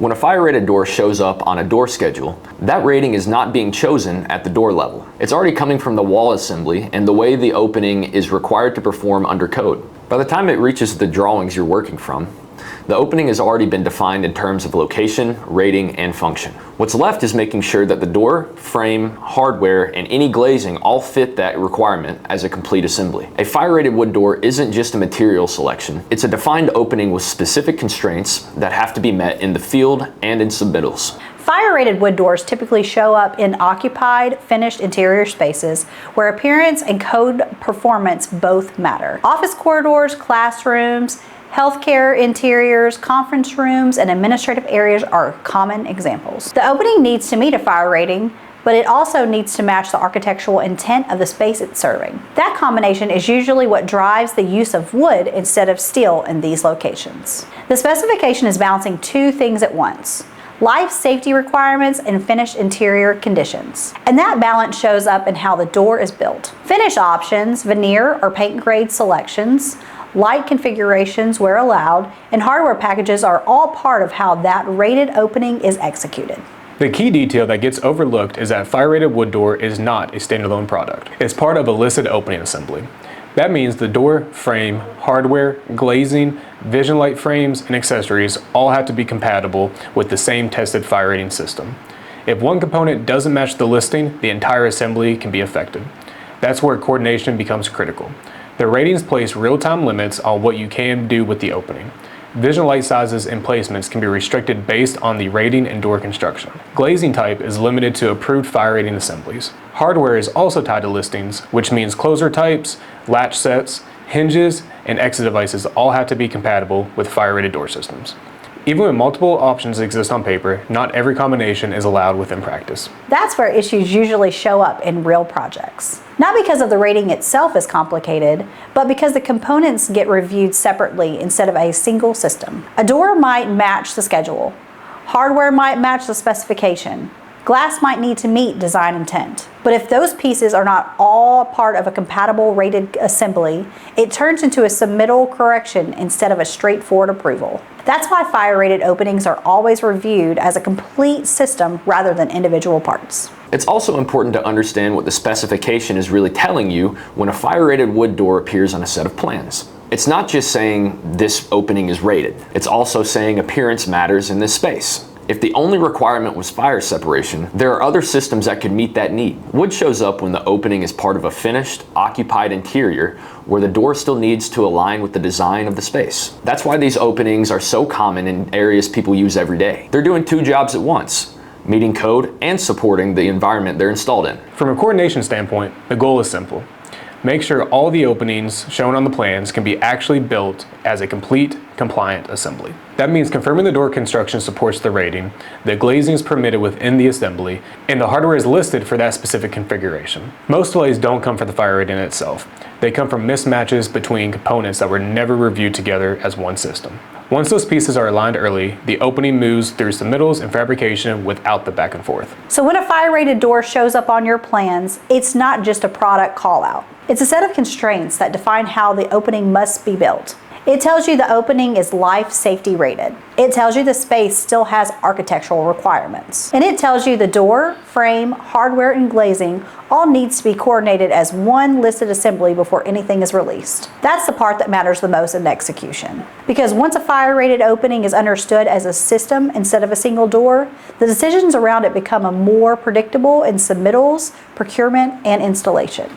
When a fire-rated door shows up on a door schedule, that rating is not being chosen at the door level. It's already coming from the wall assembly and the way the opening is required to perform under code. By the time it reaches the drawings you're working from, the opening has already been defined in terms of location, rating, and function. What's left is making sure that the door, frame, hardware, and any glazing all fit that requirement as a complete assembly. A fire-rated wood door isn't just a material selection, it's a defined opening with specific constraints that have to be met in the field and in submittals. Fire-rated wood doors typically show up in occupied, finished interior spaces where appearance and code performance both matter. Office corridors, classrooms, healthcare interiors, conference rooms, and administrative areas are common examples. The opening needs to meet a fire rating, but it also needs to match the architectural intent of the space it's serving. That combination is usually what drives the use of wood instead of steel in these locations. The specification is balancing two things at once: life safety requirements and finished interior conditions. And that balance shows up in how the door is built. Finish options, veneer or paint grade selections, light configurations where allowed, and hardware packages are all part of how that rated opening is executed. The key detail that gets overlooked is that fire-rated wood door is not a standalone product. It's part of a listed opening assembly. That means the door, frame, hardware, glazing, vision light frames, and accessories all have to be compatible with the same tested fire rating system. If one component doesn't match the listing, the entire assembly can be affected. That's where coordination becomes critical. The ratings place real-time limits on what you can do with the opening. Vision light sizes and placements can be restricted based on the rating and door construction. Glazing type is limited to approved fire rating assemblies. Hardware is also tied to listings, which means closer types, latch sets, hinges, and exit devices all have to be compatible with fire rated door systems. Even when multiple options exist on paper, not every combination is allowed within practice. That's where issues usually show up in real projects. Not because of the rating itself is complicated, but because the components get reviewed separately instead of a single system. A door might match the schedule. Hardware might match the specification. Glass might need to meet design intent. But if those pieces are not all part of a compatible rated assembly, it turns into a submittal correction instead of a straightforward approval. That's why fire rated openings are always reviewed as a complete system rather than individual parts. It's also important to understand what the specification is really telling you when a fire-rated wood door appears on a set of plans. It's not just saying this opening is rated, it's also saying appearance matters in this space. If the only requirement was fire separation, there are other systems that could meet that need. Wood shows up when the opening is part of a finished, occupied interior where the door still needs to align with the design of the space. That's why these openings are so common in areas people use every day. They're doing two jobs at once: meeting code and supporting the environment they're installed in. From a coordination standpoint, the goal is simple. Make sure all the openings shown on the plans can be actually built as a complete, compliant assembly. That means confirming the door construction supports the rating, the glazing is permitted within the assembly, and the hardware is listed for that specific configuration. Most delays don't come from the fire rating itself. They come from mismatches between components that were never reviewed together as one system. Once those pieces are aligned early, the opening moves through submittals and fabrication without the back and forth. So when a fire-rated door shows up on your plans, it's not just a product call-out. It's a set of constraints that define how the opening must be built. It tells you the opening is life safety rated. It tells you the space still has architectural requirements. And it tells you the door, frame, hardware, and glazing all needs to be coordinated as one listed assembly before anything is released. That's the part that matters the most in execution. Because once a fire-rated opening is understood as a system instead of a single door, the decisions around it become more predictable in submittals, procurement, and installation.